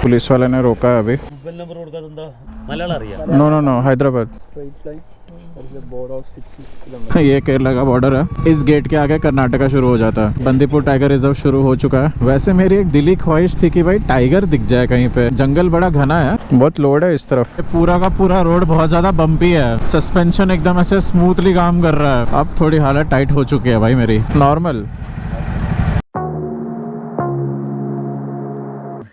Police वाले ने रोका है अभी। No no no, Hyderabad. ये केरला का बॉर्डर है। इस गेट के आगे कर्नाटका शुरू हो जाता है। बंदीपुर टाइगर रिजर्व शुरू हो चुका है। वैसे मेरी एक दिली ख्वाहिश थी कि भाई टाइगर दिख जाए कहीं पे। जंगल बड़ा घना है, बहुत लोड है इस तरफ। पूरा का पूरा रोड बहुत ज्यादा बम्पी है। सस्पेंशन एकदम ऐसे स्मूथली काम कर रहा है। अब थोड़ी हालत टाइट हो चुकी है भाई मेरी। Normal.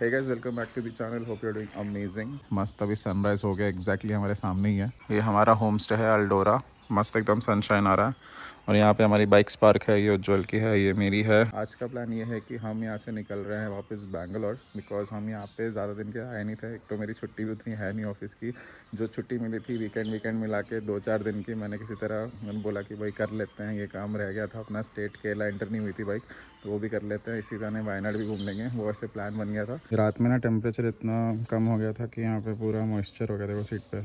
Hey guys, welcome back to the channel. Hope you're doing amazing. मस्त अभी सनराइज हो गया एग्जैक्टली हमारे सामने ही है। ये हमारा होम स्टे है अल्डोरा। मस्त एकदम सनशाइन आ रहा है और यहाँ पे हमारी बाइक्स पार्क है। ये उज्जवल की है, ये मेरी है। आज का प्लान ये है कि हम यहाँ से निकल रहे हैं वापस बैंगलोर, बिकॉज हम यहाँ पे ज़्यादा दिन के आए नहीं थे। एक तो मेरी छुट्टी भी उतनी है नहीं ऑफिस की। जो छुट्टी मिली थी वीकेंड मिला के 2-4 दिन की, मैंने किसी तरह बोला कि भाई कर लेते हैं। ये काम रह गया था अपना, स्टेट केरला एंटर नहीं हुई थी बाइक, तो वो भी कर लेते हैं। इसी तरह वायनाड भी घूम लेंगे, वो ऐसे प्लान बन गया था। रात में ना टेम्परेचर इतना कम हो गया था कि यहाँ पे पूरा मॉइस्चर हो गया था वो सीट पे।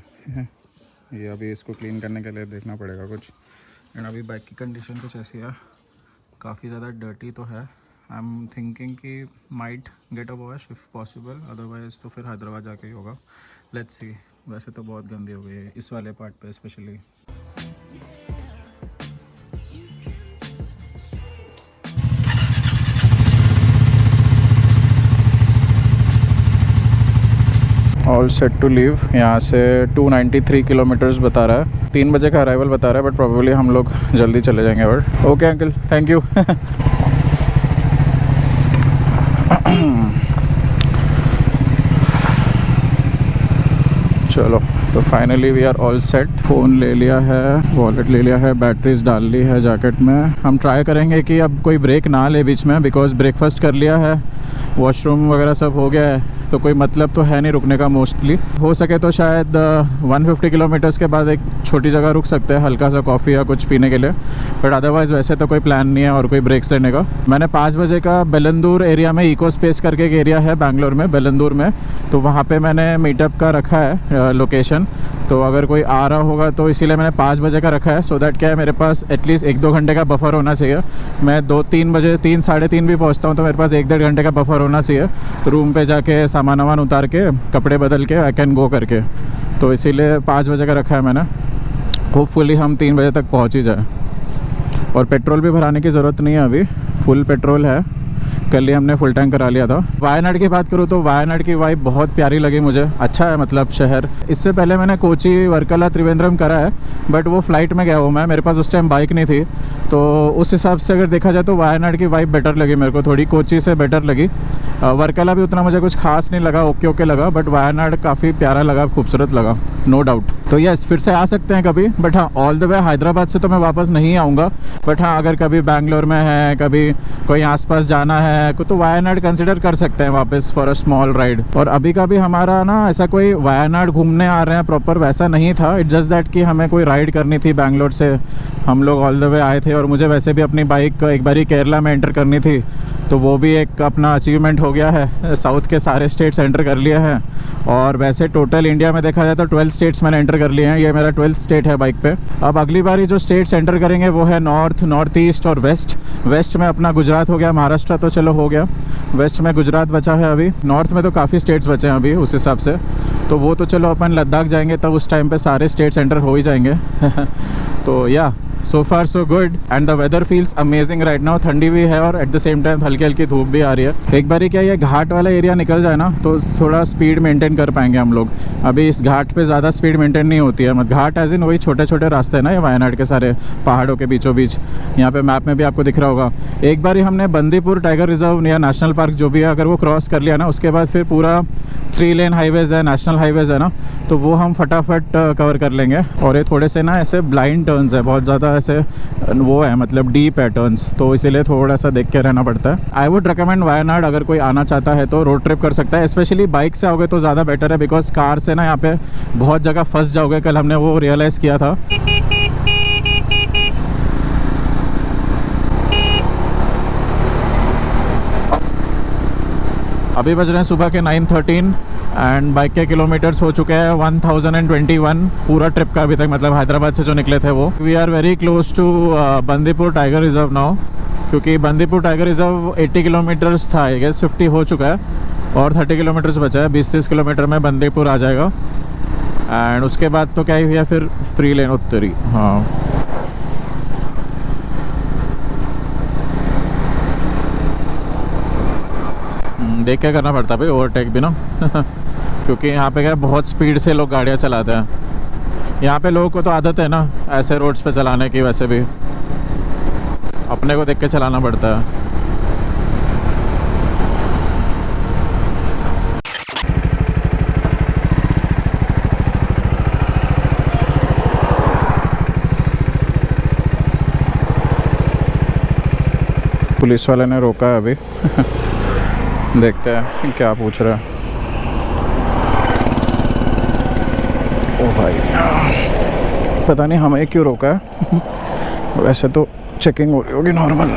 ये अभी इसको क्लीन करने के लिए देखना पड़ेगा कुछ। एंड अभी बाइक की कंडीशन कुछ ऐसी है, काफ़ी ज़्यादा डर्टी तो है। आई एम थिंकिंग कि might get a wash if possible, otherwise तो फिर हैदराबाद जाके ही होगा। Let's see. वैसे तो बहुत गंदी हो गई है इस वाले पार्ट पे specially. All set to leave. यहाँ से 293 किलोमीटर्स बता रहा है। 3 बजे का अराइवल बता रहा है, बट प्रोबेबली हम लोग जल्दी चले जाएंगे। But okay uncle, thank you. चलो, तो finally we are all set. Phone ले लिया है, वॉलेट ले लिया है, बैटरीज डाल ली है जैकेट में। हम ट्राई करेंगे कि अब कोई ब्रेक ना ले बीच में, बिकॉज ब्रेकफास्ट कर लिया है, वॉशरूम वगैरह सब हो गया है, तो कोई मतलब तो है नहीं रुकने का। मोस्टली हो सके तो शायद 150 किलोमीटर्स के बाद एक छोटी जगह रुक सकते हैं, हल्का सा कॉफ़ी या कुछ पीने के लिए। बट अदरवाइज़ वैसे तो कोई प्लान नहीं है और कोई ब्रेक्स लेने का। मैंने 5 बजे का बेलंदूर एरिया में, इको स्पेस करके एक एरिया है बैंगलोर में, बेलंदूर में, तो वहाँ पे मैंने मीटअप का रखा है लोकेशन। तो अगर कोई आ रहा होगा तो इसीलिए मैंने 5 बजे का रखा है, सो दैट क्या है मेरे पास एटलीस्ट 1-2 घंटे का बफर होना चाहिए। मैं 2-3 बजे, 3 साढ़े 3 भी पहुँचता हूँ, तो मेरे पास 1-1.5 घंटे का बफर होना चाहिए। रूम पे जाके सामान वामान उतार के, कपड़े बदल के आई कैन गो करके। तो इसीलिए 5 बजे का रखा है मैंने। होपफुली हम 3 बजे तक पहुँच ही जाए। और पेट्रोल भी भराने की ज़रूरत नहीं है, अभी फुल पेट्रोल है। कल ही हमने फुल टैंक करा लिया था। वायनाड की बात करूँ तो वायनाड की वाइब बहुत प्यारी लगी मुझे। अच्छा है मतलब शहर। इससे पहले मैंने कोची, वर्कला, त्रिवेंद्रम करा है, बट वो फ्लाइट में गया हूँ मैं। मेरे पास उस टाइम बाइक नहीं थी, तो उस हिसाब से अगर देखा जाए तो वायनाड की वाइब बेटर लगी मेरे को, थोड़ी कोची से बेटर लगी। वर्कला भी उतना मुझे कुछ खास नहीं लगा, ओके लगा, बट वायनाड काफ़ी प्यारा लगा, खूबसूरत लगा, नो डाउट। तो यस, फिर से आ सकते हैं कभी। बट हाँ, ऑल द वे हैदराबाद से तो मैं वापस नहीं आऊँगा। बट हाँ, अगर कभी बैंगलोर में है, कभी कोई आसपास जाना है, तो वायनाड कंसिडर कर सकते हैं वापस फॉर अ स्मॉल राइड। और अभी का भी हमारा ना ऐसा कोई वायनाड घूमने आ रहे हैं प्रॉपर वैसा नहीं था। इट्स जस्ट दैट कि हमें कोई राइड करनी थी बैंगलोर से, हम लोग ऑल द वे आए थे। और मुझे वैसे भी अपनी बाइक एक बारी केरला में एंटर करनी थी, तो वो भी एक अपना अचीवमेंट हो गया है। साउथ के सारे स्टेट्स एंटर कर लिए हैं। और वैसे टोटल इंडिया में देखा जाए तो 12 स्टेट्स मैंने एंटर कर लिए हैं। ये मेरा 12th स्टेट है बाइक पे। अब अगली बारी जो स्टेट्स एंटर करेंगे वो है नॉर्थ, नॉर्थ ईस्ट और वेस्ट। वेस्ट में अपना गुजरात हो गया, महाराष्ट्र तो चलो हो गया, वेस्ट में गुजरात बचा है अभी। नॉर्थ में तो काफ़ी स्टेट्स बचे हैं अभी उस हिसाब से, तो वो तो चलो अपन लद्दाख जाएंगे तब उस टाइम पे सारे स्टेट्स एंटर हो ही जाएंगे। तो yeah so far so good and the weather feels amazing right now. ठंडी भी है और एट द सेम टाइम हल्की हल्की धूप भी आ रही है। एक बारी क्या ये घाट वाला एरिया निकल जाए ना, तो थोड़ा स्पीड मेंटेन कर पाएंगे हम लोग। अभी इस घाट पे ज़्यादा स्पीड मेंटेन नहीं होती है। मतलब घाट एज इन वही छोटे छोटे रास्ते हैं ना, ये वायनाड के सारे पहाड़ों के बीचों बीच। यहाँ पे मैप में भी आपको दिख रहा होगा। एक बारी हमने बंदीपुर टाइगर रिजर्व या नेशनल पार्क जो भी है, अगर वो क्रॉस कर लिया ना, उसके बाद फिर पूरा 3 लेन हाईवेज़ है, नेशनल हाईवेज़ है ना, तो वो हम फटाफट कवर कर लेंगे। और ये थोड़े से ना ऐसे ब्लाइंड टर्न्स है, बहुत ज़्यादा ऐसे वो है, मतलब डीप है टर्न्स, तो इसीलिए थोड़ा सा देख के रहना पड़ता है। आई वुड रिकमेंड वायनाड, अगर कोई आना चाहता है तो रोड ट्रिप कर सकता है। स्पेशली बाइक से आओगे तो ज़्यादा बेटर है, बिकॉज कार से ना यहाँ पे बहुत जगह फंस जाओगे। कल हमने वो रियलाइज़ किया था। अभी बज रहे हैं सुबह के 9:13 एंड बाइक के किलोमीटर्स हो चुके हैं 1021 पूरा ट्रिप का अभी तक, मतलब हैदराबाद से जो निकले थे वो। We are very close to Bandipur tiger reserve now, क्योंकि बंदीपुर टाइगर रिजर्व 80 किलोमीटर्स था, आई गेस 50 हो चुका है। और 30 किलोमीटर्स बचा है, 20-30 किलोमीटर में बंदीपुर आ जाएगा। एंड उसके बाद तो क्या ही हुआ, फिर 3 लेन उत्तरी। हाँ देख के करना पड़ता भाई ओवरटेक भी ना क्योंकि यहाँ पे क्या बहुत स्पीड से लोग गाड़ियाँ चलाते हैं। यहाँ पे लोगों को तो आदत है ना ऐसे रोड्स पे चलाने की, वैसे भी अपने को देख के चलाना पड़ता है। पुलिस वाले ने रोका है अभी देखते हैं क्या पूछ रहा है। ओ भाई पता नहीं हमें क्यों रोका है वैसे तो चेकिंग हो रही होगी नॉर्मल।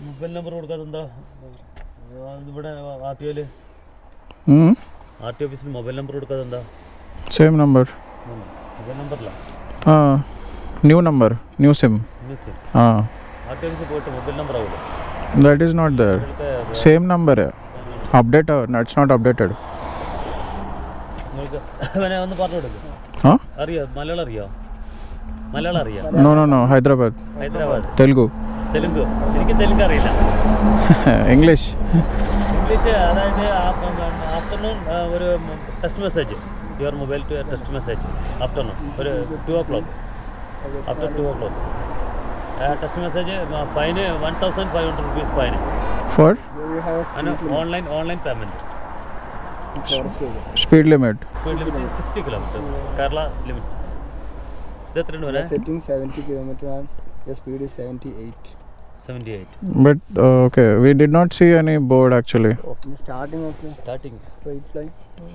ಮೊಬೈಲ್ ನಂಬರ್ ಹುಡುಕೋದಂದ ഇവിടെ ആർടിഒയിൽ ആർടി ഓഫീസിൽ മൊബൈൽ നമ്പർ കൊടുക്കാതെന്താ? सेम नंबर മൊബൈൽ നമ്പറില്ല. हाँ न्यू नंबर न्यू सिम हाँ ആർടി ഓഫീസിൽ പോയിട്ട് മൊബൈൽ നമ്പർ ആവില്ല. That is not there same number है अपडेट इट्स नॉट अपडेटेड। നിങ്ങൾക്ക് അവനെ ഒന്ന് പറഞ്ഞു കൊടുക്ക്. हाँ അറിയോ മലയാളം അറിയോ? മലയാളം അറിയോ? No no no Hyderabad Hyderabad Telugu Telugu. എനിക്ക് തെലുങ്ക് അറിയില്ല. इंग्लिश ഇംഗ്ലീഷ് അതായത് ആഫ്റ്റർനൂൺ ഒരു text message your mobile to text message afternoon ഒരു 2 o'clock after 2 o'clock text message fine 1,500 rupees fine for online payment. Speed limit speed limit 60 kilometre Kerala limit. ഇത് എത്രയാണ് വരെ? setting 70 kilometer and the speed is 78. 78. but okay we did not see any board actually In the starting of the starting straight line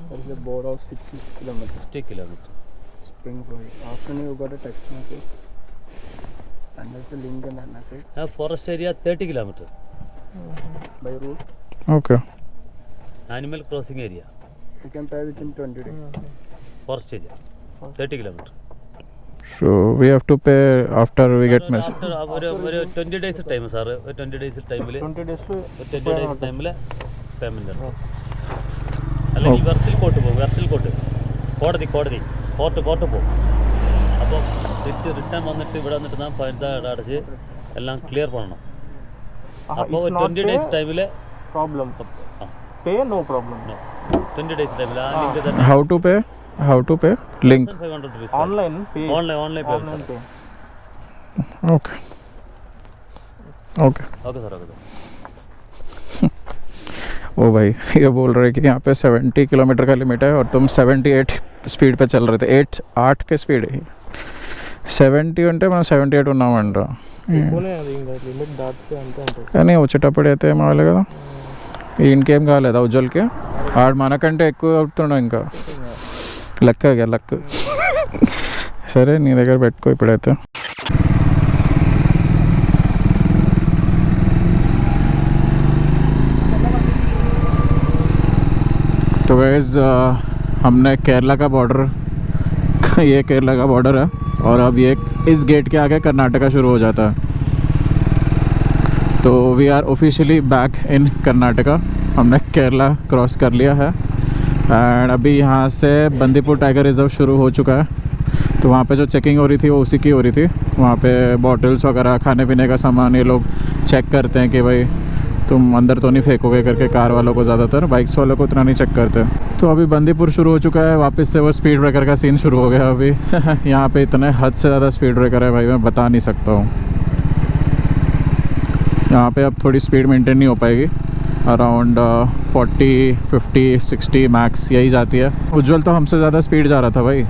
there is a board of 60 kilometers 60 kilometre. spring forward. Afternoon you got a text message and there's a link in that message forest area 30 kilometre. by route. okay animal crossing area You can pay within 20 days. Forest area 30 kilometre. so we have to pay after we get message ഒരു 20 days time sir. 20 days ടൈമിൽ 20 days to 20 days ടൈമിൽ payment ആണ്. അല്ലെങ്കിൽ വെർച്ചിൽ court പോകും. വെർച്ചിൽ court court പോകും. അപ്പോൾ തിരിച്ച് return വന്നിട്ട് ഇവിടെ വന്നിട്ട് നാം ഫൈൻ അടച്ച് എല്ലാം ക്ലിയർ பண்ணணும். അപ്പോൾ 20 ഡേയ്സ് ടൈമിൽ problem. Pay no problem. 20 days ടൈമിൽ ആ ലിങ്ക് തന്നെ how to pay link 500 rupees Online pay. Online payment. pay. okay okay okay sir okay sir. ओ भाई ये बोल रहे कि यहाँ पे 70 किलोमीटर का लिमिट है और तुम 78 स्पीड पे चल रहे थे 8 के स्पीड 70 అంటే మనం 78 ఉన్నామంట లిమిట్ దాటితే అంతే ఉంటుంది. కానీ వచ్చేటప్పుడు అయితే మామూలు కదా ఇంకేం కాలేదా ఉజ్వల్కి ఆడు మనకంటే ఎక్కువ అవుతున్నాడు ఇంకా లక్ సరే నీ దగ్గర పెట్టుకో ఇప్పుడైతే तो गाइस हमने केरला का बॉर्डर ये केरला का बॉर्डर है और अब ये इस गेट के आगे कर्नाटका शुरू हो जाता है। तो we are officially back in Karnataka. हमने केरला क्रॉस कर लिया है एंड अभी यहाँ से बंदीपुर टाइगर रिजर्व शुरू हो चुका है। तो वहाँ पे जो चेकिंग हो रही थी वो उसी की हो रही थी। वहाँ पे बॉटल्स वगैरह खाने पीने का सामान ये लोग चेक करते हैं कि भाई तुम अंदर तो नहीं फेंकोगे करके, कार वालों को ज़्यादातर, बाइक्स वालों को इतना नहीं चेक करते। तो अभी बंदीपुर शुरू हो चुका है, वापस से वो स्पीड ब्रेकर का सीन शुरू हो गया अभी यहाँ पे इतने हद से ज़्यादा स्पीड ब्रेकर है भाई, मैं बता नहीं सकता हूँ। यहाँ पे अब थोड़ी स्पीड मेंटेन नहीं हो पाएगी, अराउंड 40, 50, 60 मैक्स यही जाती है। उज्जवल तो हमसे ज़्यादा स्पीड जा रहा था भाई,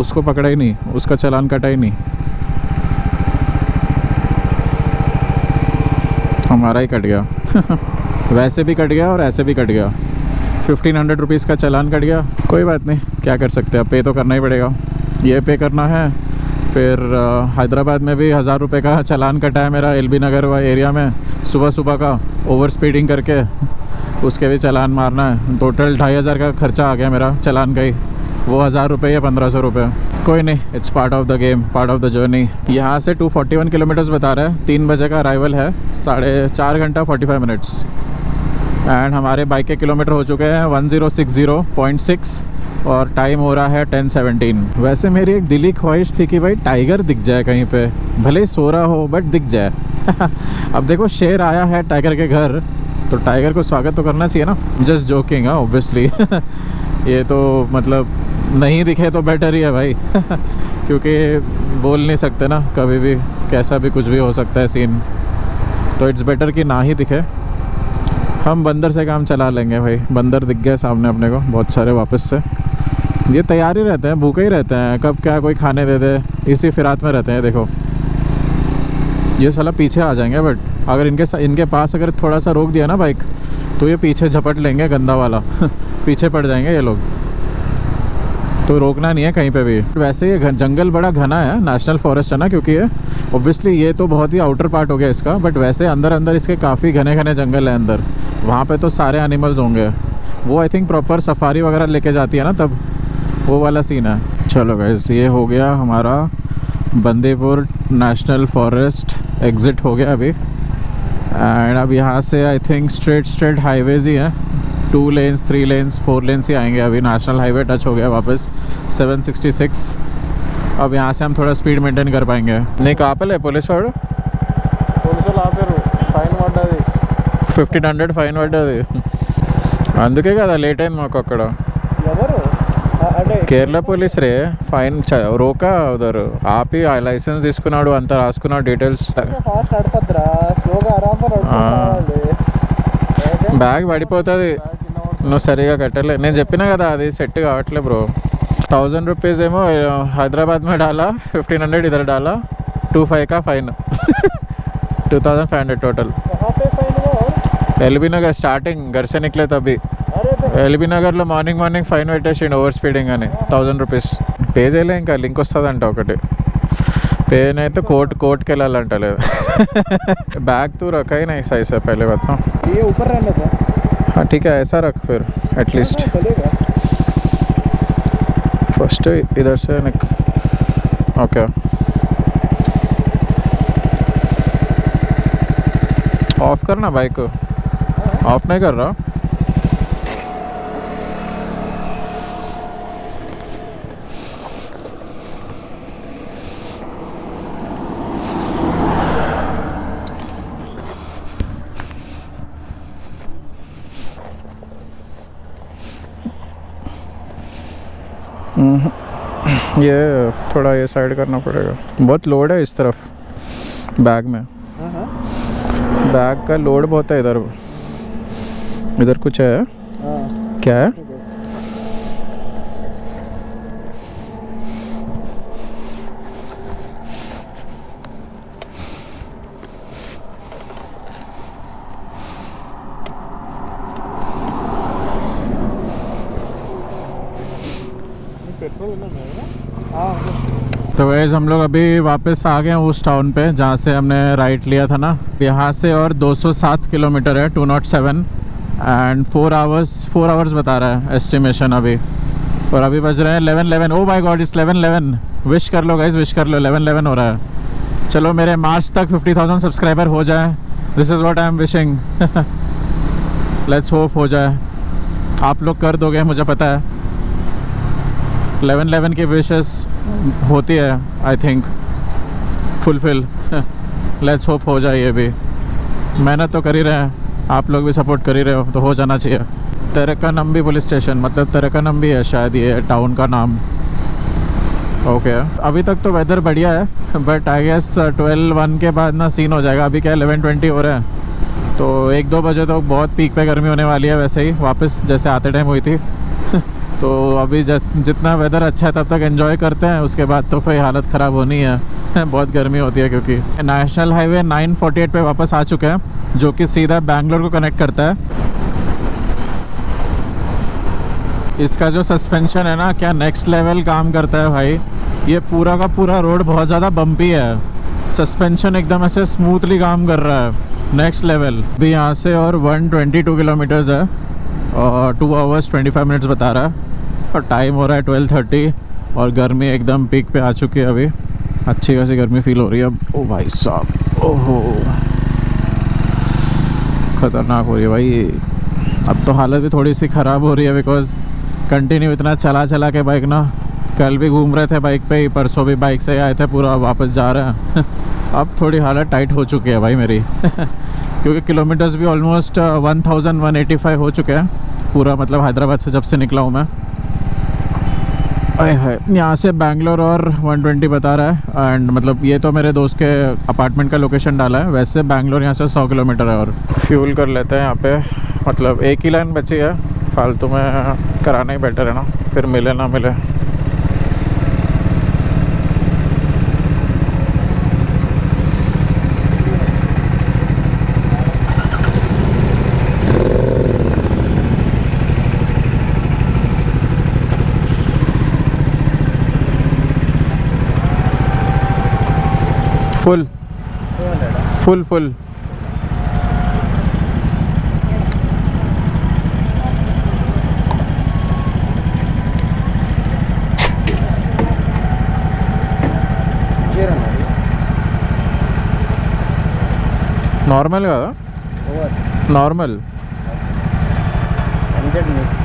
उसको पकड़ा ही नहीं, उसका चालान कटा ही नहीं, हमारा ही कट गया वैसे भी कट गया और ऐसे भी कट गया। 1500 रुपीज़ का चालान कट गया, कोई बात नहीं, क्या कर सकते हैं, अब पे तो करना ही पड़ेगा। ये पे करना है, फिर हैदराबाद में भी 1000 रुपये का चालान कटा है मेरा एलबी नगर व एरिया में सुबह का ओवर स्पीडिंग करके, उसके भी चालान मारना है। टोटल 2500 का खर्चा आ गया मेरा चालान का ही, वो 1000 रुपये या 1500 रुपये। कोई नहीं, it's part of the game, part of the journey. यहाँ से 241 किलोमीटर्स बता रहा है, 3 बजे का अराइवल है, 4.5 घंटा 45 मिनट्स। एंड हमारे बाइक के किलोमीटर हो चुके हैं 1060.6 और टाइम हो रहा है 10:17। वैसे मेरी एक दिली ख्वाहिश थी कि भाई टाइगर दिख जाए कहीं पे, भले ही सो रहा हो बट दिख जाए। अब देखो शेर आया है टाइगर के घर, तो टाइगर को स्वागत तो करना चाहिए ना। जस्ट जोकिंग, हाँ ऑब्वियसली। ये तो मतलब नहीं दिखे तो बेटर ही है भाई। क्योंकि बोल नहीं सकते ना, कभी भी कैसा भी कुछ भी हो सकता है सीन, तो इट्स बेटर कि ना ही दिखे। हम बंदर से काम चला लेंगे भाई। बंदर दिख गए सामने अपने को बहुत सारे वापस से। ये तैयार ही रहते हैं, भूखे ही रहते हैं, कब क्या कोई खाने दे दे, इसी फिरात में रहते हैं। देखो ये साला पीछे आ जाएंगे, बट अगर इनके पास अगर थोड़ा सा रोक दिया ना बाइक, तो ये पीछे झपट लेंगे गंदा वाला। पीछे पड़ जाएंगे ये लोग, तो रोकना नहीं है कहीं पे भी। वैसे ये जंगल बड़ा घना है, नेशनल फॉरेस्ट है ना, क्योंकि ये ऑब्वियसली ये तो बहुत ही आउटर पार्ट हो गया इसका, बट वैसे अंदर अंदर इसके काफ़ी घने घने जंगल है अंदर। वहाँ पे तो सारे एनिमल्स होंगे। वो आई थिंक प्रॉपर सफारी वगैरह लेके जाती है ना, तब वो वाला सीन है। चलो गाइस, ये हो गया हमारा बंदीपुर नेशनल फॉरेस्ट, एग्ज़िट हो गया अभी। एंड अब यहाँ से आई थिंक स्ट्रेट हाईवेज ही हैं, 2 लेन्स 3 लेन्स 4 लेन्स ही आएंगे। अभी नेशनल हाईवे टच हो गया वापस 766। अब यहाँ से हम थोड़ा स्पीड मेंटेन कर पाएंगे। नहीं कहाँ पे पुलिस वाले 1500 ఫైన్ పడ్డది, అందుకే కదా లేట్ అయింది మాకు అక్కడ। కేరళ పోలీస్ రే ఫైన్ రోకా ఉదరు ఆపి ఆ లైసెన్స్ తీసుకున్నాడు, అంతా రాసుకున్నాడు డీటెయిల్స్। బ్యాగ్ పడిపోతుంది నువ్వు సరిగా కట్టలే। నేను చెప్పినా కదా అది సెట్ కావట్లే బ్రో। 1000 रुपीज़ ఏమో హైదరాబాద్ में डाला, 1500 इधर डाला, 25 का फाइन। 2500 टोटल। एलबी नगर स्टार्टिंग घर से निकले तभी एलबी నగర్లో మార్నింగ్ ఫైన్ పెట్టేసిండు ఓవర్ స్పీడింగ్ అని 1000 రూపీస్ పే చేయలే। ఇంకా లింక్ వస్తుందంట ఒకటి, पेन है तो कोर्ट के लाल अंटा ले। बैग तो रखा ही नहीं सही से, पहले बता। ये ऊपर रहने था। हाँ ठीक है, ऐसा रख फिर एटलीस्ट। फर्स्ट इधर से ओके। ऑफ करना बाइक को, ऑफ नहीं कर रहा। ये थोड़ा ये साइड करना पड़ेगा, बहुत लोड है इस तरफ बैग में। बैग का लोड बहुत है इधर। इधर कुछ है क्या है? तो वैसे हम लोग अभी वापस आ गए हैं उस टाउन पे जहाँ से हमने राइट लिया था ना। यहाँ से और 207 किलोमीटर है, 207 एंड 4 आवर्स बता रहा है एस्टिमेशन अभी। और अभी बज रहे हैं 11:11। Oh my God, it's 11:11। Wish कर लो गाइज, विश कर लो, 11:11 हो रहा है। चलो मेरे मार्च तक 50,000 सब्सक्राइबर हो जाए, this is what I am wishing. Let's hope हो जाए। आप लोग कर दोगे मुझे पता है। 11:11 की विशेस होती है I think fulfil. Let's hope हो जाए ये भी। मेहनत तो कर ही रहे हैं, आप लोग भी सपोर्ट कर ही रहे हो, तो हो जाना चाहिए। तरकनम्बी पुलिस स्टेशन, मतलब तरकनम्बी है शायद ये टाउन का नाम। ओके अभी तक तो वेदर बढ़िया है, बट आई गेस 12:01 के बाद ना सीन हो जाएगा। अभी क्या 11:20 हो रहा है, तो 1-2 बजे तो बहुत पीक पे गर्मी होने वाली है वैसे ही, वापस जैसे आते टाइम हुई थी। तो अभी जितना वेदर अच्छा है तब तक एंजॉय करते हैं, उसके बाद तो फिर हालत ख़राब होनी है। बहुत गर्मी होती है क्योंकि नेशनल हाईवे 948 पे वापस आ चुके हैं, जो कि सीधा बैंगलोर को कनेक्ट करता है। इसका जो सस्पेंशन है ना, क्या नेक्स्ट लेवल काम करता है भाई। ये पूरा का पूरा रोड बहुत ज़्यादा बम्पी है, सस्पेंशन एकदम ऐसे स्मूथली काम कर रहा है, नेक्स्ट लेवल। अभी यहाँ से और 122 किलोमीटर्स है और 2 आवर्स 25 मिनट्स बता रहा है, और टाइम हो रहा है 12:30। और गर्मी एकदम पीक पे आ चुकी है अभी, अच्छी खासी गर्मी फील हो रही है अब। ओ भाई साहब, ओहो ख़तरनाक हो रही है भाई। अब तो हालत भी थोड़ी सी ख़राब हो रही है बिकॉज़ कंटिन्यू इतना चला चला के बाइक ना, कल भी घूम रहे थे बाइक पे ही, परसों भी बाइक से ही आए थे, पूरा वापस जा रहे हैं अब थोड़ी हालत टाइट हो चुकी है भाई मेरी क्योंकि किलोमीटर्स भी ऑलमोस्ट 1185 हो चुके हैं पूरा, मतलब हैदराबाद से जब से निकला हूँ मैं। अरे है यहाँ से बैंगलोर और 120 बता रहा है, एंड मतलब ये तो मेरे दोस्त के अपार्टमेंट का लोकेशन डाला है, वैसे बैंगलोर यहाँ से 100 किलोमीटर है। और फ्यूल कर लेते हैं यहाँ पे, मतलब एक ही लाइन बची है, फालतू में कराना ही बेटर है ना, फिर मिले ना मिले। फुल फुल फुल నార్మల్ కదా, నార్మల్ 100 minutes.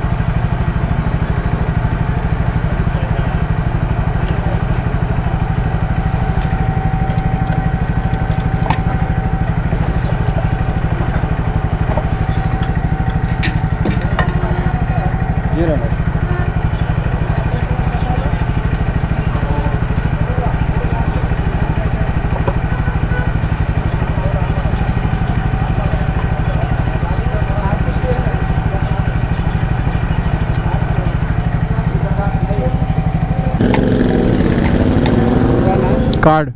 कार्ड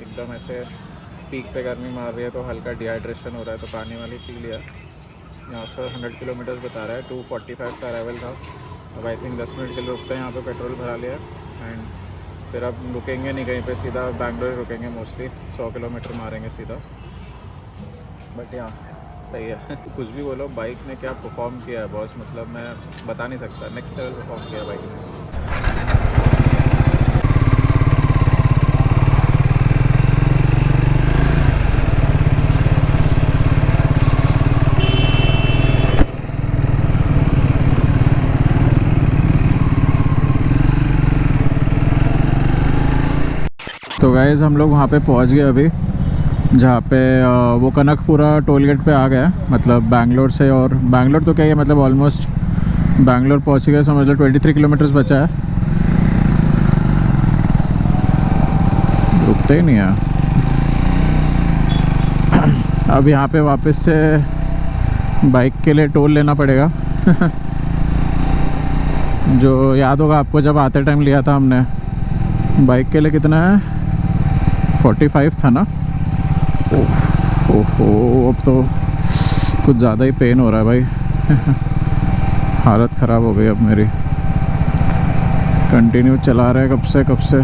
एकदम ऐसे पीक पे गर्मी मार रही है तो हल्का डिहाइड्रेशन हो रहा है, तो पानी वाली पी लिया। यहाँ से 100 किलोमीटर्स बता रहा है, 245 का अराइवल था। अब आई थिंक 10 मिनट के लिए रुकते हैं यहाँ पे, पेट्रोल भरा लिया एंड फिर अब रुकेंगे नहीं कहीं पे, सीधा बैंगलोर रुकेंगे मोस्टली, 100 किलोमीटर मारेंगे सीधा। बट यहाँ सही है कुछ भी बोलो, बाइक ने क्या परफॉर्म किया है बॉस, मतलब मैं बता नहीं सकता, नेक्स्ट लेवल परफॉर्म किया है बाइक ने। तो गाइस हम लोग वहाँ पे पहुँच गए अभी, जहाँ पे वो कनकपुरा टोल गेट पे आ गया, मतलब बैंगलोर से। और बैंगलोर तो क्या है, मतलब ऑलमोस्ट बैंगलोर पहुँच गए, समझ लो 23 किलोमीटर्स बचा है, रुकते ही नहीं है। अब यहाँ पे वापस से बाइक के लिए टोल लेना पड़ेगा जो याद होगा आपको जब आते टाइम लिया था हमने, बाइक के लिए कितना है, 45 था ना। ओहो अब तो कुछ ज़्यादा ही पेन हो रहा है भाई हालत ख़राब हो गई अब मेरी, कंटिन्यू चला रहा है कब से।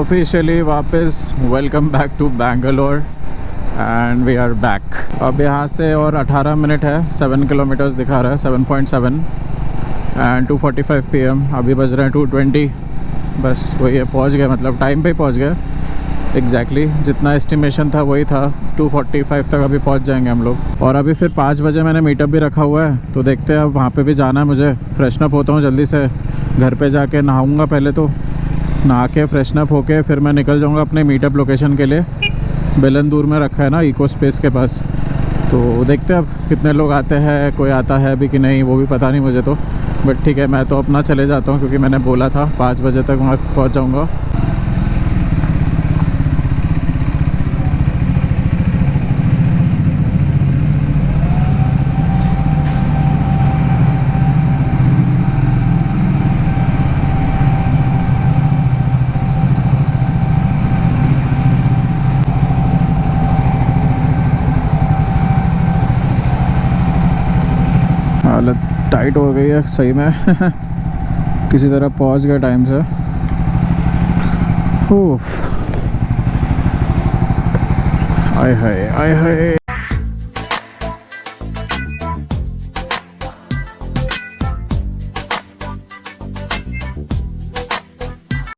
ऑफिशियली वापस welcome back to Bangalore and we are back. अब यहाँ से और 18 मिनट है, 7 किलोमीटर्स दिखा रहा है, 7.7 एंड 2:45 PM। अभी बज रहे हैं 2:20, बस वही है, पहुँच गए, मतलब टाइम पे ही पहुँच गए एग्जैक्टली जितना एस्टिमेशन था वही था, 2:45 तक अभी पहुँच जाएंगे हम लोग। और अभी फिर 5 बजे मैंने मीटअप भी रखा हुआ है, तो देखते हैं अब वहाँ पे भी जाना है मुझे। फ्रेशन अप होता हूँ जल्दी से, घर पे जाके नहाऊँगा पहले तो, नहा के फ्रेशनअप होके फिर मैं निकल जाऊंगा अपने मीटअप लोकेशन के लिए। बेलंदूर में रखा है ना इको स्पेस के पास। तो देखते हैं अब कितने लोग आते हैं, कोई आता है भी कि नहीं वो भी पता नहीं मुझे तो। बट ठीक है, मैं तो अपना चले जाता हूँ क्योंकि मैंने बोला था 5 बजे तक वहाँ पहुँच जाऊँगा। हालत टाइट हो गई है सही में किसी तरह पहुंच गए टाइम से। आय हाय आय हाय।